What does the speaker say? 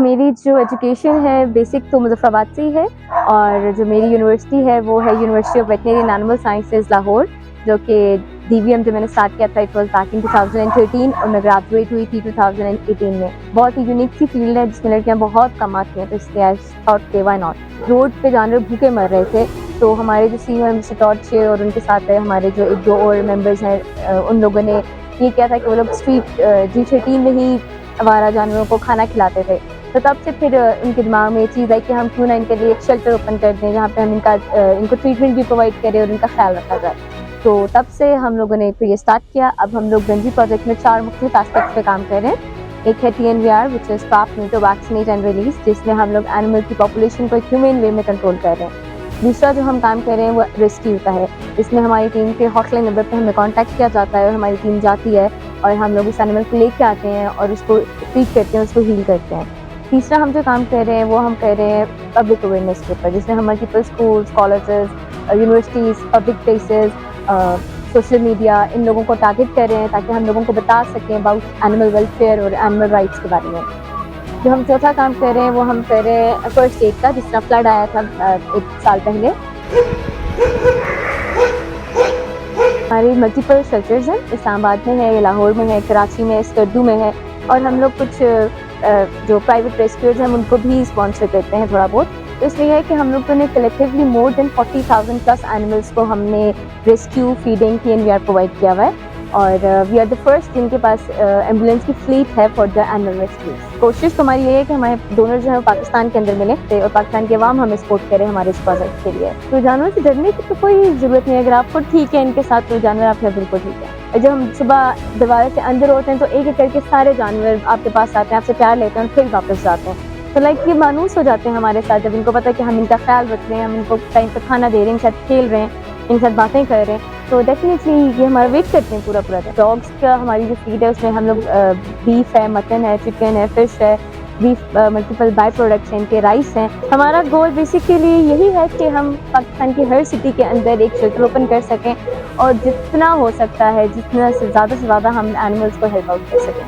मेरी जो एजुकेशन है बेसिक तो मुज़फ़्फ़राबाद से ही है और जो मेरी यूनिवर्सिटी है वो है university of veterinary and animal sciences Lahore, जो कि DVM जो मैंने स्टार्ट किया था इट वाज बैक इन 2013 और मैं ग्रेजुएट हुई थी 2018 में। बहुत ही यूनिक सी फील्ड है जिसमें लड़कियां बहुत कम आती हैं, तो इसलिए आई थॉट के व्हाई नॉट। रोड पे जानवर भूखे मर रहे थे, तो हमारे जो सीनियर मिस्टर टॉर्चे और उनके साथ हमारे जो एक दो और मेंबर्स हैं उन लोगों ने ये किया था कि वो लोग स्ट्रीट G13 में ही आवारा जानवरों को खाना खिलाते थे। तो तब से फिर उनके दिमाग में ये चीज़ आई कि हम क्यों ना इनके लिए एक शेल्टर ओपन कर दें जहाँ पे हम इनको ट्रीटमेंट भी प्रोवाइड करें और इनका ख्याल रखा जाए। तो तब से हम लोगों ने फिर ये स्टार्ट किया। अब हम लोग गंजी प्रोजेक्ट में 4 मुख्तलिफ एस्पेक्ट्स पे काम कर रहे हैं। एक है TNVR which is trap, neuter, vaccinate and release, जिसमें हम लोग एनिमल की पॉपुलेशन को एक ह्यूमन वे में कंट्रोल कर रहे हैं। दूसरा जो हम काम कर रहे हैं वो रेस्क्यू का है, इसमें हमारी टीम के हॉटलाइन नंबर पर हमें कॉन्टैक्ट किया जाता है और हमारी टीम जाती है और हम लोग उस एनिमल को लेके आते हैं और उसको ट्रीट करते हैं, उसको हील करते हैं। तीसरा हम जो काम कर रहे हैं वो हम कर रहे हैं पब्लिक अवेयरनेस के ऊपर, जिसमें हम multiple schools, colleges, universities, public places, social media, इन लोगों को टारगेट कर रहे हैं ताकि हम लोगों को बता सकें अबाउट एनिमल वेलफेयर और एनिमल राइट्स के बारे में। जो हम चौथा काम कर रहे हैं वो हम कर रहे हैं फर्स्ट एड का, जिस तरह फ्लड आया था 1 साल पहले। हमारी मल्टीपल शेल्टर्स हैं, इस्लामाबाद में है, लाहौर में है, कराची में है, स्कर्दू में है, और हम लोग कुछ जो प्राइवेट रेस्क्यूअर्स हैं उनको भी स्पॉन्सर करते हैं थोड़ा बहुत। तो इसलिए है कि हम लोगों ने collectively more than 40,000 plus animals को हमने रेस्क्यू, फीडिंग, TNVR प्रोवाइड किया हुआ है और वी आर द फर्स्ट जिनके पास एम्बुलेंस की फ्लीट है फॉर द एनिमल रेस्क्यू। कोशिश तो हमारी ये है कि हमारे डोनर जो है पाकिस्तान के अंदर मिले और पाकिस्तान के अवाम हमें सपोर्ट करें हमारे इस प्रोजेक्ट के लिए। तो जानवरों से डरने की तो कोई ज़रूरत नहीं है, अगर आपको ठीक है इनके साथ तो जानवर आपके बिल्कुल ठीक है। जब हम सुबह दीवार से अंदर होते हैं तो एक एक करके सारे जानवर आपके पास आते हैं, आपसे प्यार लेते हैं और फिर वापस जाते हैं। तो लाइक ये मानूस हो जाते हैं हमारे साथ, जब इनको पता है कि हम इनका ख्याल रख रहे हैं, हम इनको टाइम पर खाना दे रहे हैं, इनके साथ खेल रहे हैं, इनके साथ बातें कर रहे हैं, तो डेफिनेटली ये हमारा वेट करते हैं पूरा दिन। डॉग्स का हमारी जो फीड है उसमें हम लोग बीफ है, मटन है, चिकन है, फिश है, बीफ मल्टीपल बाई प्रोडक्ट्स हैं, इनके राइस हैं। हमारा गोल बेसिकली यही है कि हम पाकिस्तान की हर सिटी के अंदर एक शेल्टर ओपन कर सकें और जितना हो सकता है जितना से ज़्यादा हम एनिमल्स को हेल्प आउट कर सकें।